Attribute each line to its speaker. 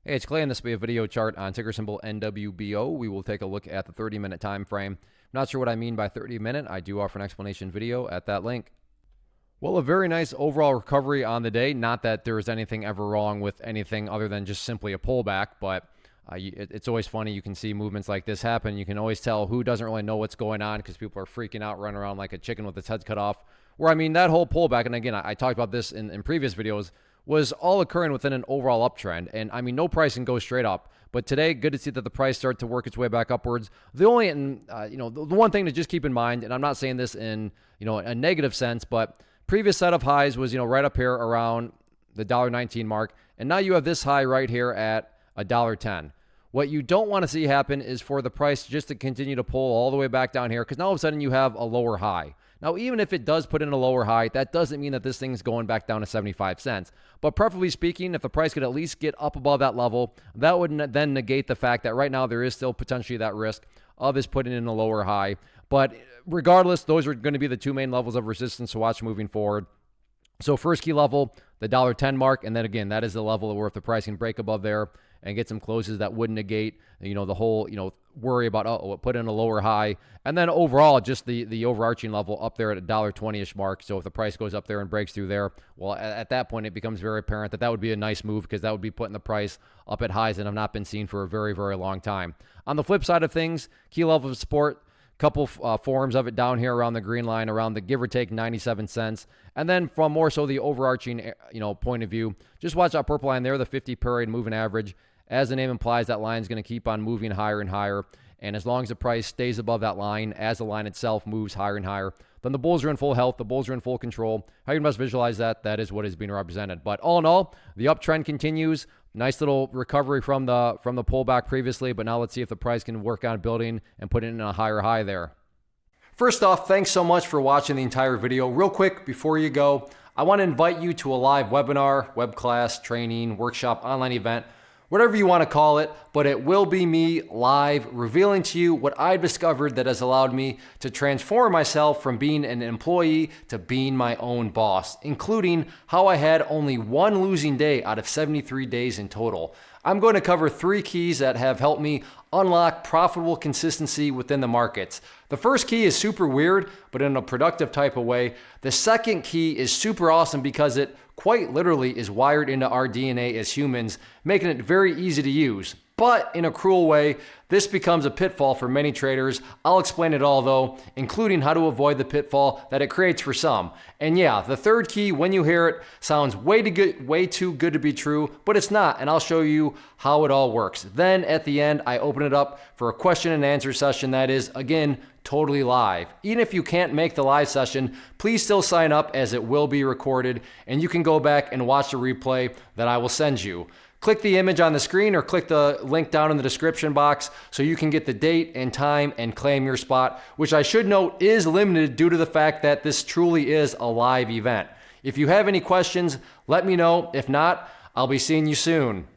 Speaker 1: Hey, it's Clay, and this will be a video chart on ticker symbol NWBO. We will take a look at the 30-minute time frame. Not sure what I mean by 30-minute. I do offer an explanation video at that link. Well, a very nice overall recovery on the day. Not that there is anything ever wrong with anything other than just simply a pullback, but it's always funny. You can see movements like this happen. You can always tell who doesn't really know what's going on because people are freaking out, running around like a chicken with its head cut off. Where, I mean, that whole pullback, and again, I talked about this in previous videos, was all occurring within an overall uptrend. And I mean, no price can go straight up. But today, good to see that the price started to work its way back upwards. The only, the one thing to just keep in mind, and I'm not saying this in, a negative sense, but previous set of highs was, right up here around the $1.19 mark. And now you have this high right here at $1.10. What you don't want to see happen is for the price just to continue to pull all the way back down here, because now all of a sudden you have a lower high. Now, even if it does put in a lower high, that doesn't mean that this thing's going back down to 75 cents. But preferably speaking, if the price could at least get up above that level, that would then negate the fact that right now there is still potentially that risk of this putting in a lower high. But regardless, those are going to be the two main levels of resistance to watch moving forward. So first key level, the $1.10 mark, and then again, that is the level where if the price can break above there and get some closes, that would negate, the whole, worry about, it put in a lower high. And then overall, just the overarching level up there at $1.20-ish mark. So if the price goes up there and breaks through there, well, at that point, it becomes very apparent that that would be a nice move because that would be putting the price up at highs that have not been seen for a very, very long time. On the flip side of things, key level of support, couple forms of it down here around the green line, around the give or take 97 cents. And then from more so the overarching, point of view, just watch that purple line there, the 50-period moving average. As the name implies, that line is going to keep on moving higher and higher. And as long as the price stays above that line, as the line itself moves higher and higher, then the bulls are in full health. The bulls are in full control. How you must visualize that, that is what is being represented. But all in all, the uptrend continues. Nice little recovery from the pullback previously, but now let's see if the price can work on building and put it in a higher high there. First off, thanks so much for watching the entire video. Real quick, before you go, I want to invite you to a live webinar, web class, training, workshop, online event, whatever you want to call it, but it will be me live revealing to you what I've discovered that has allowed me to transform myself from being an employee to being my own boss, including how I had only one losing day out of 73 days in total. I'm going to cover 3 keys that have helped me unlock profitable consistency within the markets. The first key is super weird, but in a productive type of way. The second key is super awesome because it quite literally is wired into our DNA as humans, making it very easy to use. But in a cruel way, this becomes a pitfall for many traders. I'll explain it all though, including how to avoid the pitfall that it creates for some. And yeah, the third key, when you hear it, sounds way too good to be true, but it's not, and I'll show you how it all works. Then at the end, I open it up for a question and answer session that is, again, totally live. Even if you can't make the live session, please still sign up as it will be recorded, and you can go back and watch the replay that I will send you. Click the image on the screen or click the link down in the description box so you can get the date and time and claim your spot, which I should note is limited due to the fact that this truly is a live event. If you have any questions, let me know. If not, I'll be seeing you soon.